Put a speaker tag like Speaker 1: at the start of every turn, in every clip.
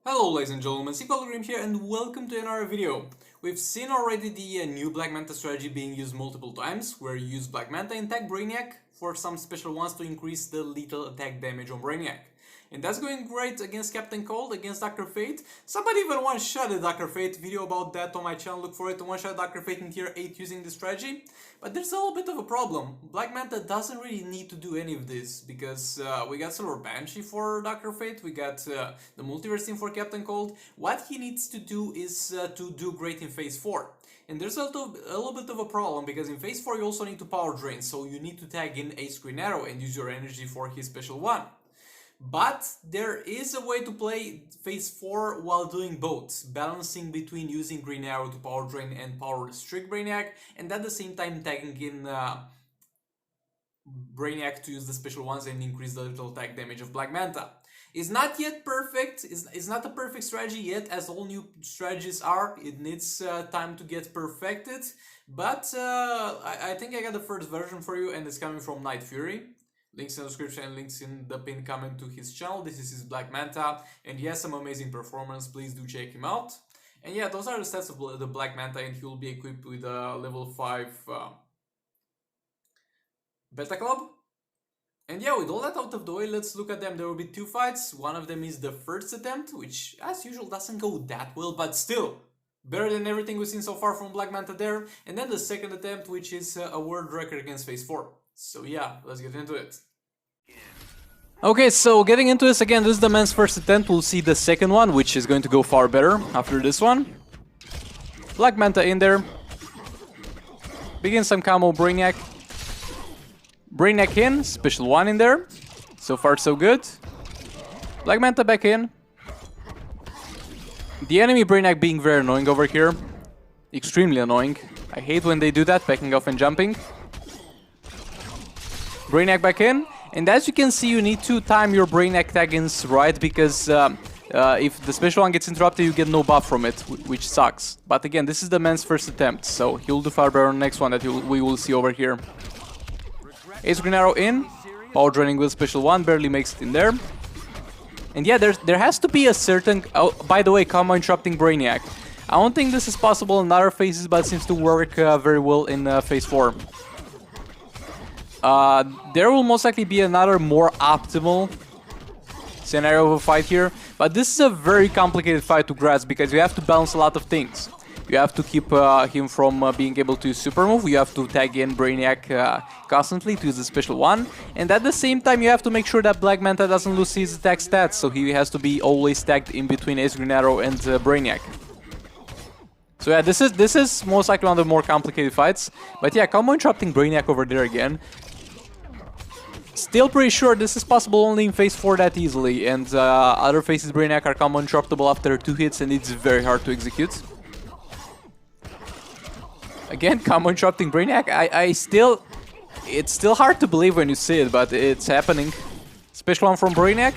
Speaker 1: Hello ladies and gentlemen, Sp1 here and welcome to another video. We've seen already the new Black Manta strategy being used multiple times, where you use Black Manta and tag Brainiac for some special ones to increase the lethal attack damage on Brainiac. And that's going great against Captain Cold, against Dr. Fate. Somebody even one-shot a Dr. Fate video about that on my channel, look for it, one-shot Dr. Fate in tier 8 using this strategy. But there's a little bit of a problem. Black Manta doesn't really need to do any of this, because we got Solar Banshee for Dr. Fate, we got the Multiverse team for Captain Cold. What he needs to do is to do great in phase 4. And there's a little bit of a problem, because in phase 4 you also need to power drain, so you need to tag in a Green Arrow and use your energy for his special one. But there is a way to play phase 4 while doing both, balancing between using Green Arrow to power drain and power restrict Brainiac, and at the same time tagging in Brainiac to use the special ones and increase the little attack damage of Black Manta. It's not yet perfect, it's not a perfect strategy yet, as all new strategies are. It needs time to get perfected, but I think I got the first version for you, and it's coming from Night Fury. Links in the description and links in the pinned comment to his channel. This is his Black Manta, and he has some amazing performance. Please do check him out. And yeah, those are the stats of the Black Manta, and he will be equipped with a level 5 Beta Club. And yeah, with all that out of the way, let's look at them. There will be 2 fights. One of them is the first attempt, which as usual doesn't go that well, but still better than everything we've seen so far from Black Manta there. And then the second attempt, which is a world record against phase 4. So yeah, let's get into it. Okay, so getting into this again, this is the man's first attempt. We'll see the second one, which is going to go far better after this one. Black Manta in there. Begin some combo Brainiac. Brainiac in, special one in there. So far so good. Black Manta back in. The enemy Brainiac being very annoying over here. Extremely annoying. I hate when they do that, backing off and jumping. Brainiac back in, and as you can see, you need to time your Brainiac tag-ins right, because if the special one gets interrupted, you get no buff from it, which sucks. But again, this is the man's first attempt, so he'll do far better on the next one that we will see over here. Ace Green Arrow in, power draining with special one, barely makes it in there. And yeah, there has to be a certain... Oh, by the way, combo interrupting Brainiac. I don't think this is possible in other phases, but it seems to work very well in phase 4. There will most likely be another more optimal scenario of a fight here, but this is a very complicated fight to grasp, because you have to balance a lot of things. You have to keep him from being able to use super move, you have to tag in Brainiac constantly to use the special one, and at the same time you have to make sure that Black Manta doesn't lose his attack stats, so he has to be always tagged in between Ace Green Arrow and Brainiac. So yeah, this is most likely one of the more complicated fights, but yeah, combo interrupting Brainiac over there again. Still pretty sure this is possible only in phase 4 that easily, and other phases Brainiac are combo interruptible after 2 hits, and it's very hard to execute. Again, combo interrupting Brainiac, it's still hard to believe when you see it, but it's happening. Special one from Brainiac.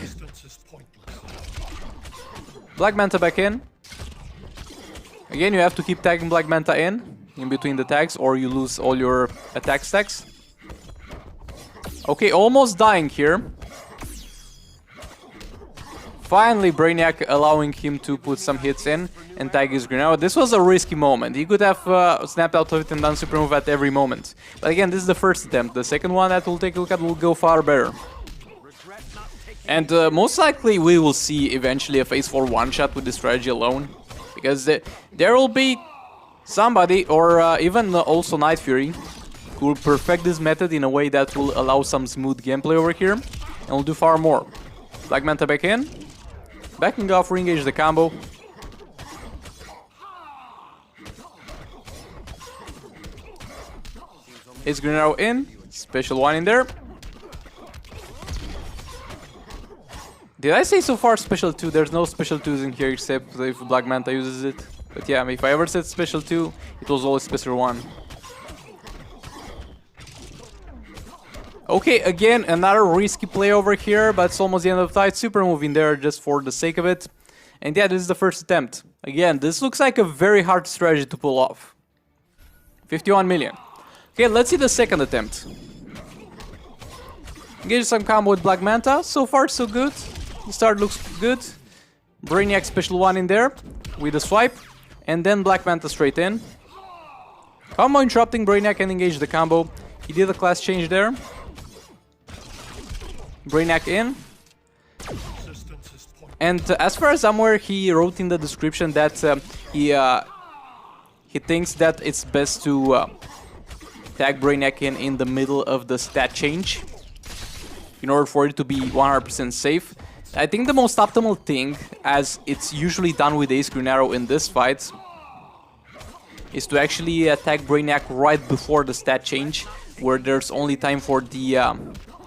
Speaker 1: Black Manta back in. Again, you have to keep tagging Black Manta in between the tags, or you lose all your attack stacks. Okay, almost dying here. Finally, Brainiac allowing him to put some hits in and tag his Green Arrow. This was a risky moment. He could have snapped out of it and done super move at every moment. But again, this is the first attempt. The second one that we'll take a look at will go far better. And most likely we will see eventually a phase 4 one-shot with this strategy alone. Because there will be somebody, or even also Night Fury, who will perfect this method in a way that will allow some smooth gameplay over here, and will do far more. Black Manta back in, backing off, re-engage the combo. Ace Green Arrow in, special one in there. Did I say so far special 2? There's no special 2s in here except if Black Manta uses it. But yeah, if I ever said special 2, it was always special 1. Okay, again, another risky play over here, but it's almost the end of the fight. Super move in there just for the sake of it. And yeah, this is the first attempt. Again, this looks like a very hard strategy to pull off. 51 million. Okay, let's see the second attempt. Engage some combo with Black Manta. So far, so good. The start looks good. Brainiac special 1 in there with a swipe, and then Black Manta straight in. Combo interrupting, Brainiac can engage the combo. He did a class change there. Brainiac in. And as far as I'm aware, he wrote in the description that he thinks that it's best to tag Brainiac in the middle of the stat change in order for it to be 100% safe. I think the most optimal thing, as it's usually done with Ace Green Arrow in this fight, is to actually tag Brainiac right before the stat change, where there's only time for the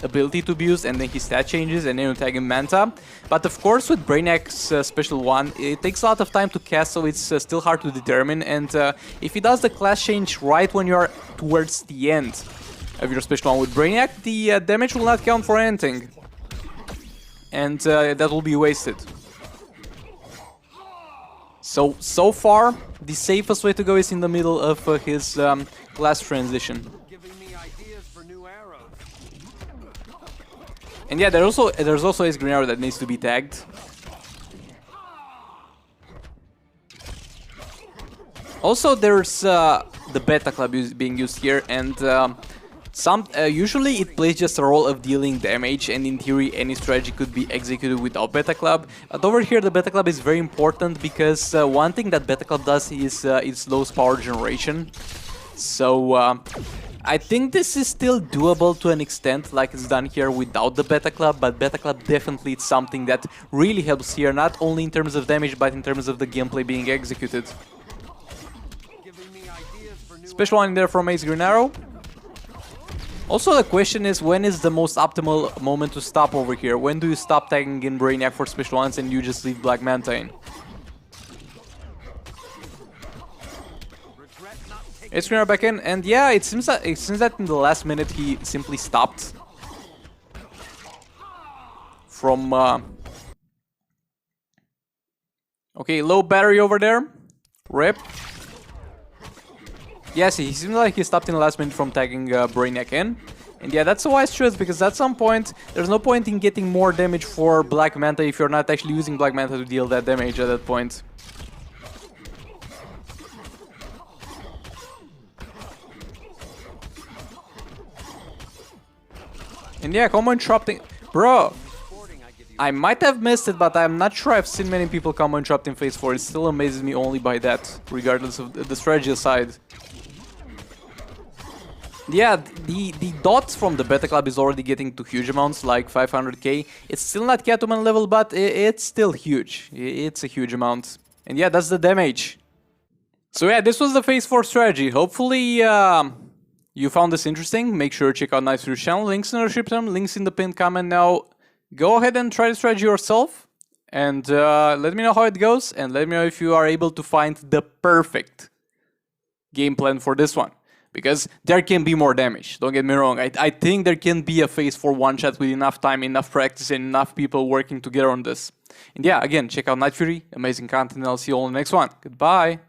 Speaker 1: ability to be used, and then his stat changes, and then you tag him Manta. But of course, with Brainiac's special 1, it takes a lot of time to cast, so it's still hard to determine. And if he does the class change right when you're towards the end of your special 1 with Brainiac, the damage will not count for anything, and that will be wasted. So far, the safest way to go is in the middle of his class transition. And yeah, there's also Ace Green Arrow that needs to be tagged. Also, there's the Beta Club being used here, and usually it plays just a role of dealing damage, and in theory any strategy could be executed without Beta Club. But over here the Beta Club is very important because one thing that Beta Club does is it slows power generation. So I think this is still doable to an extent, like it's done here without the Beta Club, but Beta Club definitely is something that really helps here, not only in terms of damage, but in terms of the gameplay being executed. Special 1 in there from Ace Green Arrow. Also, the question is, when is the most optimal moment to stop over here? When do you stop tagging in Brainiac for special 1s and you just leave Black Manta in? Ace Green Arrow back in, and yeah, it seems that in the last minute he simply stopped from okay, low battery over there. Rip. Yes, he seems like he stopped in the last minute from tagging Brainiac in. And yeah, that's a wise choice, because at some point there's no point in getting more damage for Black Manta if you're not actually using Black Manta to deal that damage at that point. And yeah, combo interrupting. Bro, I might have missed it, but I'm not sure I've seen many people combo interrupt in phase 4. It still amazes me only by that, regardless of the strategy aside. Yeah, the dots from the Beta Club is already getting to huge amounts, like 500k. It's still not Catwoman level, but it's still huge. It's a huge amount. And yeah, that's the damage. So yeah, this was the phase 4 strategy. Hopefully you found this interesting. Make sure to check out Knife's channel. Links in the description, links in the pinned comment. Now, go ahead and try the strategy yourself. And let me know how it goes. And let me know if you are able to find the perfect game plan for this one. Because there can be more damage, don't get me wrong. I think there can be a phase 4 one-shot with enough time, enough practice, and enough people working together on this. And yeah, again, check out Night Fury, amazing content, and I'll see you all in the next one. Goodbye!